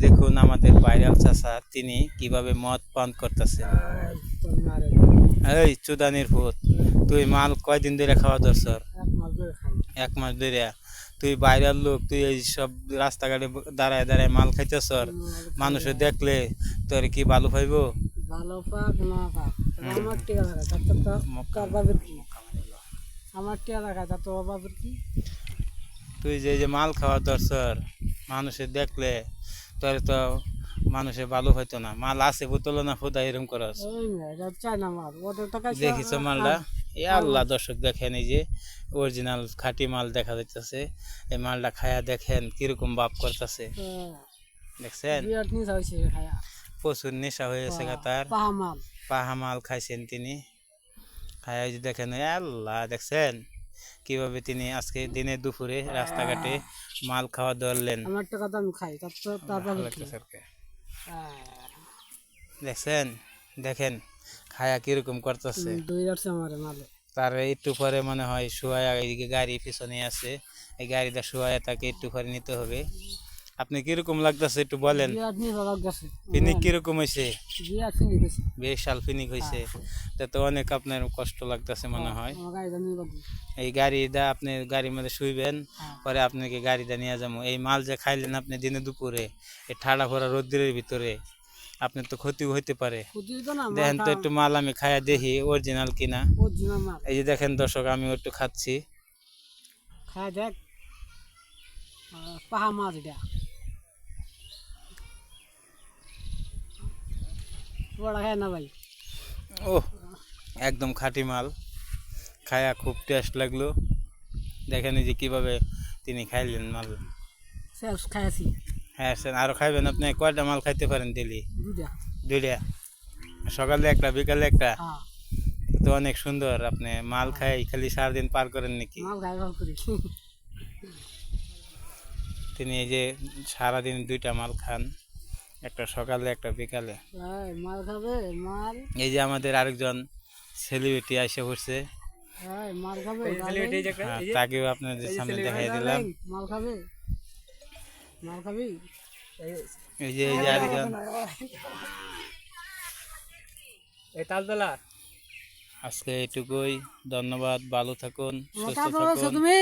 দেখুন আমাদের ভাইরাল চাচা তিনি কিভাবে মদ পান করতেছেন। এই চুদানির ভূত, তুই মাল কয়দিন ধরে খাওয়া দরছর? 1 মাস ধরে। তুই ভাইরাল লোক, তুই এই সব রাস্তাঘাটে দাঁড়ায় দাঁড়ায় মাল খাইতেছর, মানুষে দেখলে তোর কি ভালো পাইব? ভালো পাক না পাক আমার টিয়া লাগা তার তো কার বাবার কি আমার টিয়া লাগা তা তো বাবার কি? তুই যে মাল খাওয়া দরছর, মানুষে দেখলে তোর তো মানুষে ভালো হইতো না। মাল আছে বোতলে না ফুদা এরকম করস। ওই না এটা চায়না মাল ওদের টাকা দেখিস মালটা? এ আল্লাহ, দর্শক দেখেন এই যে অরিজিনাল খাঁটি মাল দেখা যাইতেছে। এই মালটা খায়া দেখেন কিরকম ভাব করতেছে, দেখছেন? বিরাট নিশা হইছে খায়া প্রচুর নেশা হয়েছে তার। পাহামাল পাহা মাল খাইছেন তিনি। খায়া এই যে দেখেন, এ আল্লাহ, দেখছেন কিভাবে তিনি আজকে দিনে দুপুরে রাস্তাঘাটে মাল খাওয়া ধরলেন। আমার টাকা তো আমি খাই তার তো তার বাবার কি? দেখছেন, দেখেন খায়া কিরকম করতেছে। দুই রাখছে আমার মালে তার একটু পরে মনে হয় শুয়ায়া, এইদিকে গাড়ি পিছনে আছে, এই গাড়িটা শুয়ায়া তাকে একটু পরে নিতে হবে। আপনি কিরকম লাগতেছে একটু বলেন। বিরাট নিশা লাগছে ফিনিক কিরকম হয়েছে? বিরাট চিনি গেছে বিশাল ফিনিক হয়েছে। তা তো অনেক আপনার কষ্ট লাগতেছে মনে হয়। আমার গাড়ি জানি বাবু এই গাড়িটা আপনি গাড়ির মধ্যে শুইবেন, পরে আপনাকে গাড়িটা নিয়ে যাবো। এই মাল যে খাইলেন আপনি দিনে দুপুরে এই ঠাড়া ভরা রোদ্রের ভিতরে, আপনার তো ক্ষতি হইতে পারে। দেখেন তো একটু মাল আমি খায়া দেখি অরিজিনাল কিনা। এই যে দেখেন দর্শক, আমি একটু খাচ্ছি। খায় দেখ পাহা মাছ এটা বড় খায় না ভাই। ও, একদম খাঁটি মাল, খায়া খুব টেস্ট লাগলো। দেখেন এই যে কিভাবে তিনি খাইলেন মাল। শেষ খাইছি হ্যাঁ, আরো খাইবেন? আপনি কয়টা মাল খাইতে পারেন ডেলি? দুইটা, সকালে একটা বিকালে একটা। তো অনেক সুন্দর, আপনি মাল খাই খালি সারাদিন পার করেন নাকি? তিনি এই যে সারাদিন 2টা মাল খান, একটা সকালে একটা বিকালে। মাল খাবে মাল। এই যে আমাদের আরেকজন সেলিব্রিটি এসে পড়ছে, মাল খাবে তাকেও আপনাদের সামনে দেখাই দিলাম। মাল খাবে মাল খাবি। এই যে আরেকজন। আজকে এটুকুই, ধন্যবাদ, ভালো থাকুন, সুস্থ থাকুন। তুমি